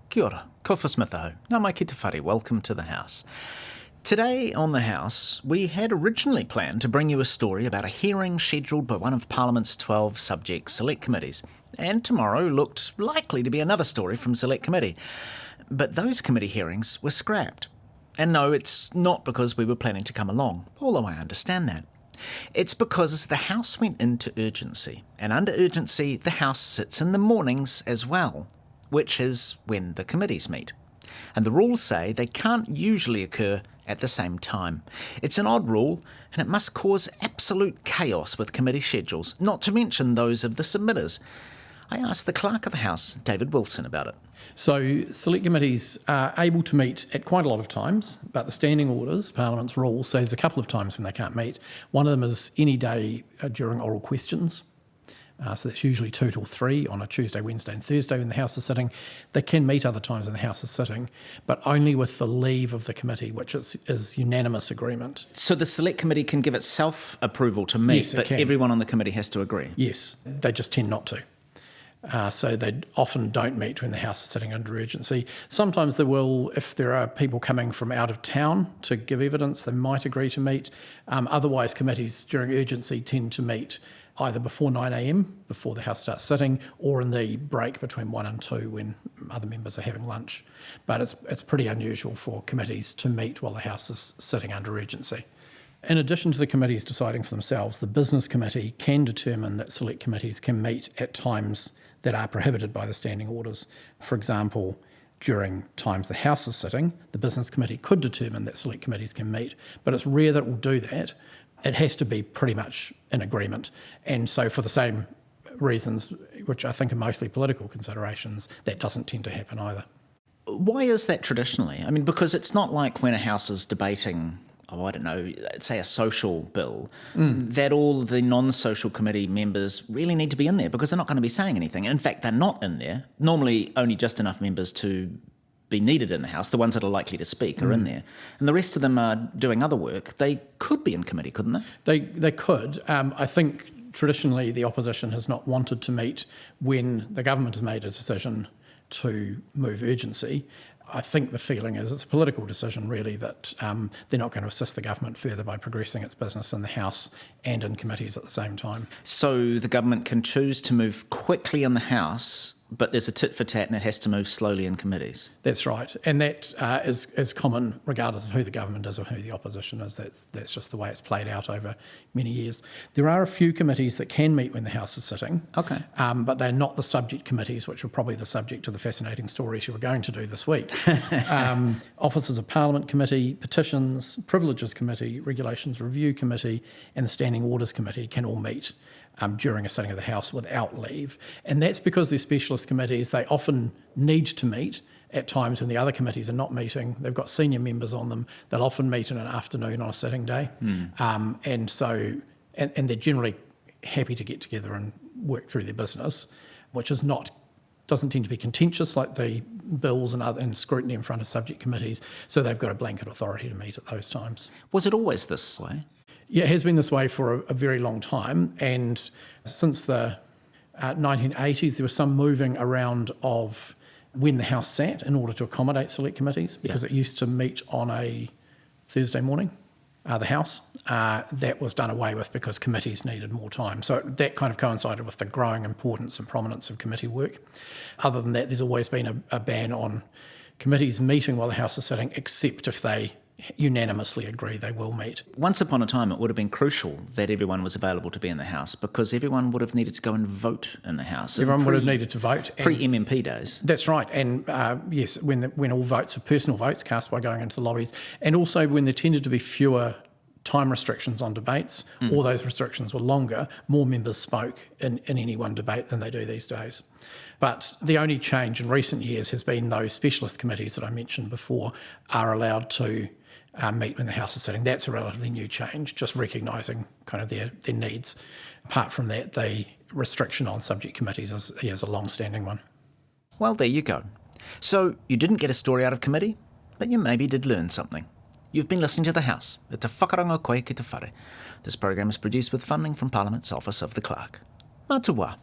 Kia ora, ko whasmithaho. Ngā mai ki te whare, welcome to the House. Today on the House, we had originally planned to bring you a story about a hearing scheduled by one of Parliament's 12 subject select committees. And tomorrow looked likely to be another story from Select Committee. But those committee hearings were scrapped. And no, it's not because we were planning to come along, although I understand that. It's because the House went into urgency. And under urgency, the House sits in the mornings as well, which is when the committees meet. And the rules say they can't usually occur at the same time. It's an odd rule, and it must cause absolute chaos with committee schedules, not to mention those of the submitters. I asked the Clerk of the House, David Wilson, about it. So select committees are able to meet at quite a lot of times, but the standing orders, Parliament's rule, says a couple of times when they can't meet. One of them is any day during oral questions. So that's usually 2 till 3 on a Tuesday, Wednesday and Thursday when the House is sitting. They can meet other times when the House is sitting, but only with the leave of the committee, which is unanimous agreement. So the Select Committee can give itself approval to meet, Yes, it but can. everyone on the committee has to agree? Yes, they just tend not to. So they often don't meet when the House is sitting under urgency. Sometimes they will, if there are people coming from out of town to give evidence, they might agree to meet. Otherwise, committees during urgency tend to meet either before 9 a.m, before the House starts sitting, or in the break between 1 and 2 when other members are having lunch. But it's pretty unusual for committees to meet while the House is sitting under urgency. In addition to the committees deciding for themselves, the Business Committee can determine that select committees can meet at times that are prohibited by the standing orders. For example, during times the House is sitting, the Business Committee could determine that select committees can meet, but it's rare that it will do that. It has to be pretty much in agreement. And so for the same reasons, which I think are mostly political considerations, that doesn't tend to happen either. Why is that traditionally? I mean, because it's not like when a House is debating, say a social bill, that all the non-social committee members really need to be in there because they're not going to be saying anything. In fact, they're not in there. Normally, only just enough members to be needed in the House. The ones that are likely to speak are in there. And the rest of them are doing other work. They could be in committee, couldn't they? They could. I think traditionally the opposition has not wanted to meet when the government has made a decision to move urgency. I think the feeling is it's a political decision really that they're not going to assist the government further by progressing its business in the House and in committees at the same time. So the government can choose to move quickly in the House, but there's a tit for tat and it has to move slowly in committees. That's right. And that is common regardless of who the government is or who the opposition is. That's just the way it's played out over many years. There are a few committees that can meet when the House is sitting, Okay. but they're not the subject committees, which were probably the subject of the fascinating stories you were going to do this week. Officers of Parliament Committee, Petitions, Privileges Committee, Regulations Review Committee and the Standing Orders Committee can all meet during a sitting of the House without leave. And that's because they're specialist committees. They often need to meet at times when the other committees are not meeting. They've got senior members on them. They'll often meet in an afternoon on a sitting day. And they're generally happy to get together and work through their business, which doesn't tend to be contentious like the bills and scrutiny in front of subject committees. So they've got a blanket authority to meet at those times. Was it always this way? Yeah, it has been this way for a very long time, and since the 1980s there was some moving around of when the House sat in order to accommodate select committees, because it used to meet on a Thursday morning, the House. That was done away with because committees needed more time. So that kind of coincided with the growing importance and prominence of committee work. Other than that, there's always been a ban on committees meeting while the House is sitting, except if they unanimously agree they will meet. Once upon a time, it would have been crucial that everyone was available to be in the House because everyone would have needed to go and vote in the House. Everyone would have needed to vote. Pre-MMP days. That's right. And yes, when all votes are personal votes cast by going into the lobbies, and also when there tended to be fewer time restrictions on debates, or those restrictions were longer, more members spoke in any one debate than they do these days. But the only change in recent years has been those specialist committees that I mentioned before are allowed to meet when the House is sitting. That's a relatively new change, just recognising kind of their needs. Apart from that, the restriction on subject committees is a long-standing one. Well, there you go. So you didn't get a story out of committee, but you maybe did learn something. You've been listening to The House. E te whakarongo koe ki te whare. This program is produced with funding from Parliament's Office of the Clerk. Mā te wā.